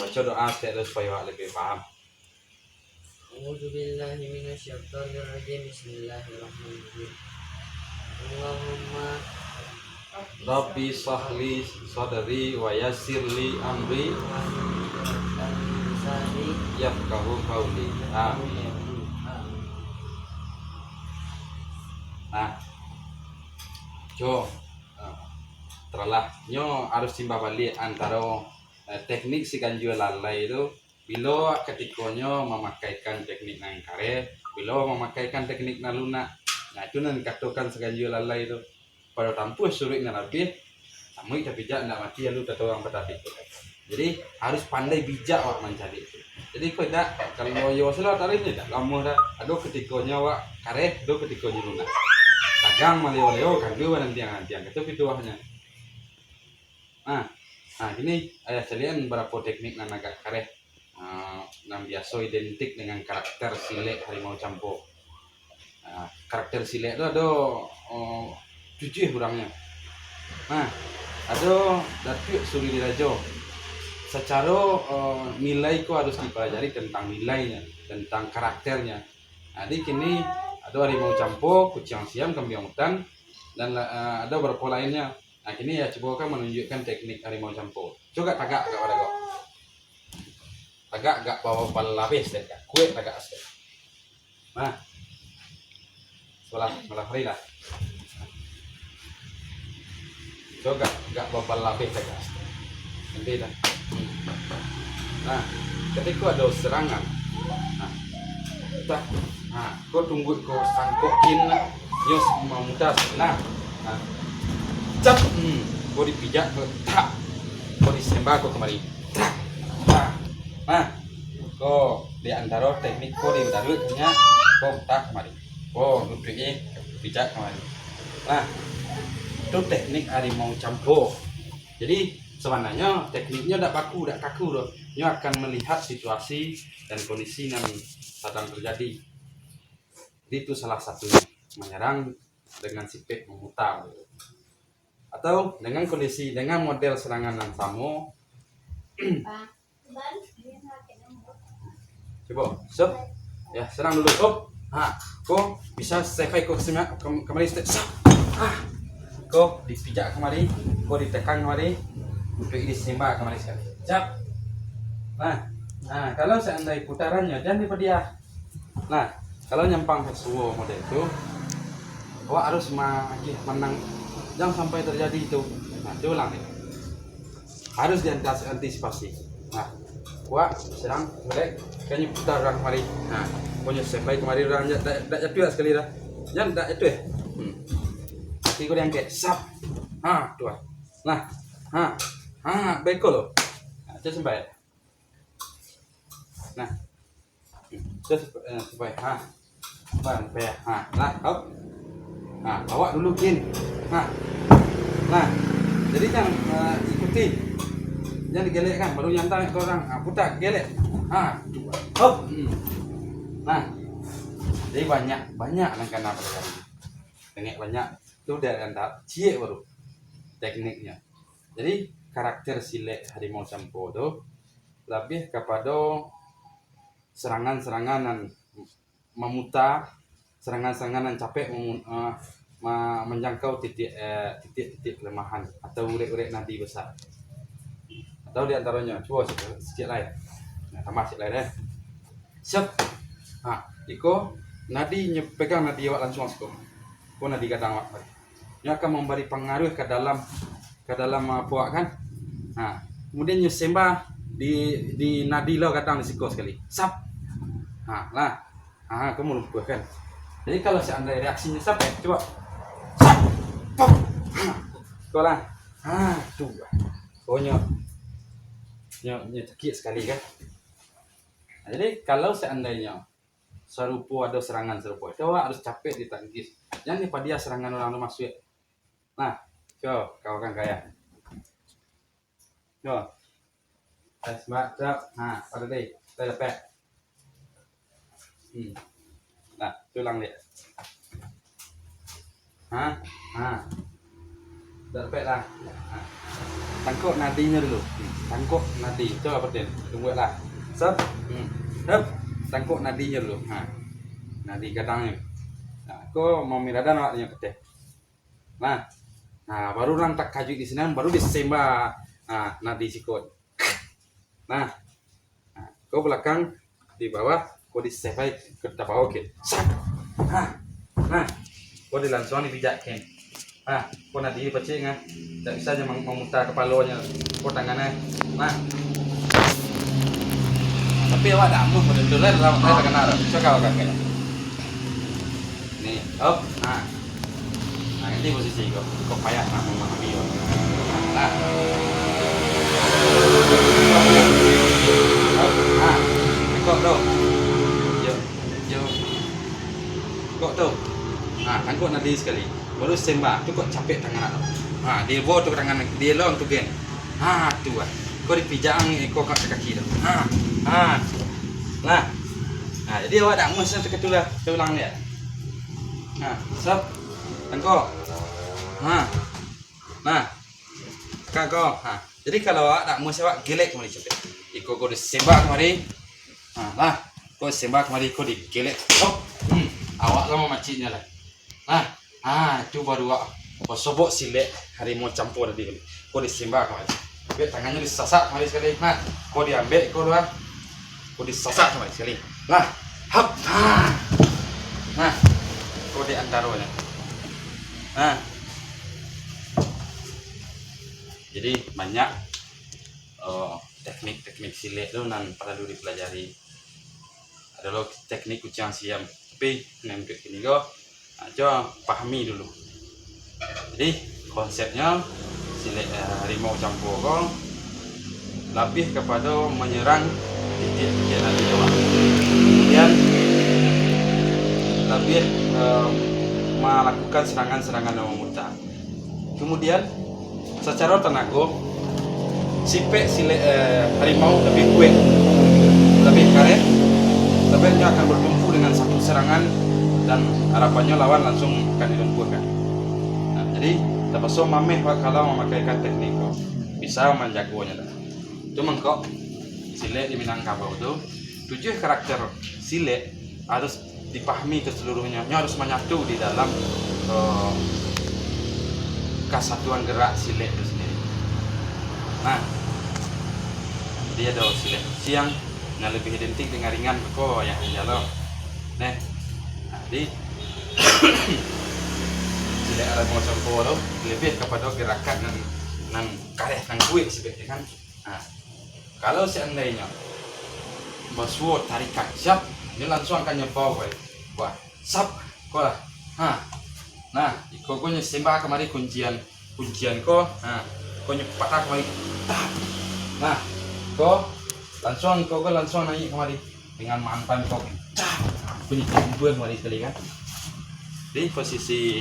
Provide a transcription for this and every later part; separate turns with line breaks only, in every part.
Baca doa supaya lebih paham.
A'udzubillahi minasyaitonirrajim. Bismillahirrahmanirrahim. Allahumma
Rabbi sahli sadri wa yassirli amri
lisani
yafqahu qawli. Amin. Nah, jo telah nyo harus timbang balik antara teknik si ganjil lalai itu bila ketikonyo memakaikan teknik nang kare, bila memakaikan teknik naluna. Nah itu nan katakan seganjil lalai itu pada tampu suruh ngan lebih samui tapi bijak ndak mati lalu kata orang petati. Jadi harus pandai bijak wak mencari itu. Jadi kau tak kalau yo salah tarik tak lama dah. Ada ketikonyo wak kare, ada ketikonyo luna. Tagang maleo-leo kan dua nanti-nanti itu pituahnya. Nah gini kalian berapa teknik nan agak kare yang biasa identik dengan karakter silek harimau campo. Karakter silek itu ada 7 kurangnya. Nah ada Datuk Suri Dirajo. Secara nilai kau harus dipelajari tentang nilainya, tentang karakternya. Jadi kini ada harimau campo, kucing siam, kambing hutan, dan ada beberapa lainnya. Nah kini ya coba kan menunjukkan teknik harimau campo. Coba tagak pada kau. Tagak gak bawa pala lapis deh, kue tagak asal. Nah, malah hari lah. Coba gak bawa pala lapis tagak asal. Nanti dah. Nah, ketika ada serangan, kau tunggu kau sangkokin, yo mau mudah nah, cap, kau dipijak, kau disembah kau kemari, kau di antara teknik kau di darutnya, kau tak kemari, kau duduknya pijak kemari. Nah, itu teknik harimau campo. Jadi sebenarnya tekniknya tidak kaku loh. Nyo akan melihat situasi dan kondisi yang sedang terjadi. Jadi itu salah satunya, menyerang dengan sifat memutar atau dengan kondisi dengan model serangan yang sama. Coba stop ya, serang dulu stop. Kok bisa sampai kok kembali step. Kok dipijak kemari, kok ditekan kemari, untuk disembah kemari sekali. Cap. Nah, kalau seandainya putarannya jangan dia. Nah, kalau nyampang semua model itu, kau harus menang, jangan sampai terjadi itu. Nah, diulang nih. Harus diantisipasi. Nah, kau serang, boleh, kayaknya putaran kemari. Nah, punya sampai kemari orang tak jatuh sekali dah. Jangan tak jatuh ya. Nanti kau diangkat, sap. Dua. Nah, baik loh. Nah, jadi sampai. Nah, terus supaya up. Bawa dulu kin. Nah, jadi jangan ikuti, jangan digelekkan, baru nyantai ke orang. Putar gelek. Up. Nah, jadi banyak langkah pelajari. Teknik banyak itu dari antara cie baru tekniknya. Jadi karakter silek harimau campo itu lebih kepada serangan-serangan memutar, serangan-serangan yang capek menjangkau titik kelemahan atau urek-urek nadi besar. Atau diantaranya, coba sedikit lain. Nah, tambah sedikit lain ya. Siap. Iko nadi pegang nadi awak langsung asko. Kau nadi kadang awak. Ini akan memberi pengaruh ke dalam puak kan. Kemudian nyusembah di nadi lo kadang disiko sekali. Sap. Kamu lupa kan. Jadi kalau seandainya reaksinya sampai coba. Sap. Pop. Kau lah. Tuh. Pokoknya nyekik sekali kan. Nah, jadi kalau seandainya serupa ada serangan serupa, itu harus capek ditangkis. Jangan pada dia serangan orang masuk. Nah, kau kan kaya. Coba. Mbak, pada deh, kita lepek. Nah, tulang dia. Udah lepek lah. tangkuk nadinya dulu. Tangkuk nadi. Coba Pertin. Tunggu lah. Sep. Hep. Tangkuk nadinya dulu. Nadi kadangnya. Nah, kau mau miradan awaknya Pertin. Nah, baru orang tak kaju di sini, baru disembah. Nadi sikut. Nah, kau belakang di bawah, kau disembah ke bawah ke. Sap. Nah, kau dilangsung dipijakkan. Kau nadi pecik ngah. Tak bisa aja memutar kepalanya. Kau tangannya. Nah. Tapi awak dah amuh betul-betul lah dalam saya kenal. Coba kau kakek. Nih, up. Nah, ini posisi kau payah nak memahami. Nah. Kok tu. Yo. Kok tu. Tangkuk nadi sekali. Baru sembah, tu kok capek tangan tu. Dia bawa tu tangan dia long tu gen. Tu ah. Kau dipijang ekor kaki tu. Nah. Jadi awak dah mesti ketulah tulang dia. Sap. Tangkuk. Nah. Kau. Jadi kalau awak tak mesti awak gelek kemari capek. Ikut kau disembah kemari. Kau sembah kemari kau digelek. Awak lama macitnya lah. Itu baru awak sobok silek harimau campur tadi. Kau disembah kemari. Biar tangannya disasak kemari sekali. Kau diambil kau luar. Kau disasak kemari sekali. Hap. Kau diantaruhnya. Jadi banyak teknik-teknik silet tu nan perlu dipelajari. Adalah teknik kucing siam. Tapi dengan kini kau coba pahami dulu. Jadi konsepnya silet harimau campur kau lebih kepada menyerang titik-titik nanti jawab. Kemudian lebih melakukan serangan-serangan yang memutar. Kemudian secara tenaga sipek silet harimau lebih kuat, lebih karet, tapi dia akan bertumpu dengan satu serangan dan harapannya lawan langsung akan dilumpuhkan. Jadi terpaksa mameh kalau memakaikan teknik bisa menjagonya. Cuma kok silet di Minangkabau itu 7 karakter silet harus dipahami keseluruhnya, harus menyatu di dalam kesatuan gerak silet itu sendiri. Dia ada silet siang yang lebih identik dengan ringan kok yang jalan. Jadi silet harimau campur itu lebih kepada gerakan nan kareh nan kuat sebenarnya kan. Kalau seandainya bersuara tarikan siap, dia langsung akan nyebaw sap kau lah. Kau sembah kemari kuncian kau. Kau nyepat kemari. Kau langsung naik kemari dengan mantan kau. Kau nyebut kemari sekali kan. Di posisi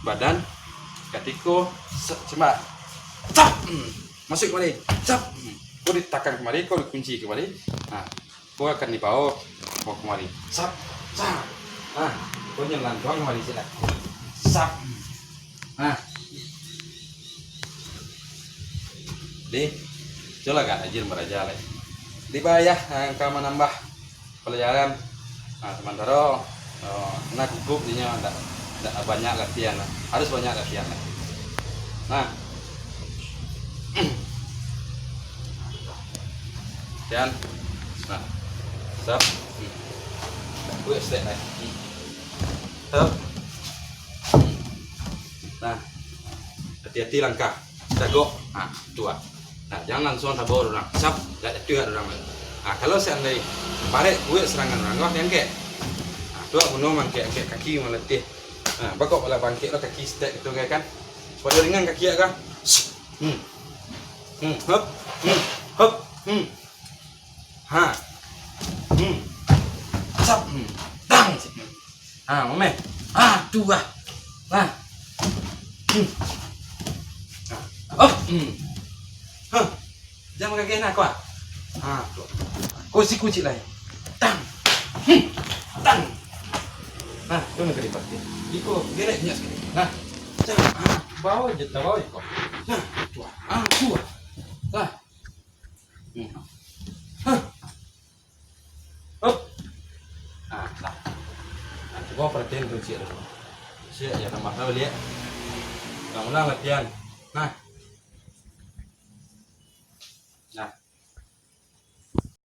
badan ketika sembah. Masuk kemari. Kau ditekan kemari, kau dikunci kemari. Kau akan dibawa kemari. Kau nyelang doang kemari sila. Coba kan ajin beraja lagi. Dibayar kau menambah pelajaran. Sementara nak gugup dia tidak banyak latihan. Harus banyak latihan. Dan sap. Gue step lagi. Hati-hati langkah. Jago. Dua. Jangan langsung tabur orang. Sap, tak jatuh orang. Kalau seandainya paret gue serangan orang, kau yang dua bunuh mangkek kaki meletih. Bakok pula bangkit lo kaki step itu kan. Supaya ringan kaki kan. Hop. Sap. Tang. Mame. Dua. Jangan pakai kena kau. Kunci lah. Tang. Tu nak kena pakai. Iko gelek sekali. Bawa je, bawa iko. Dua. Dua. Ah. Up. Nah. Nah, coba perhatiin tuh Cik. Cik, ya tambah tahu lihat. Ulang-ulang latihan. Nah. Nah.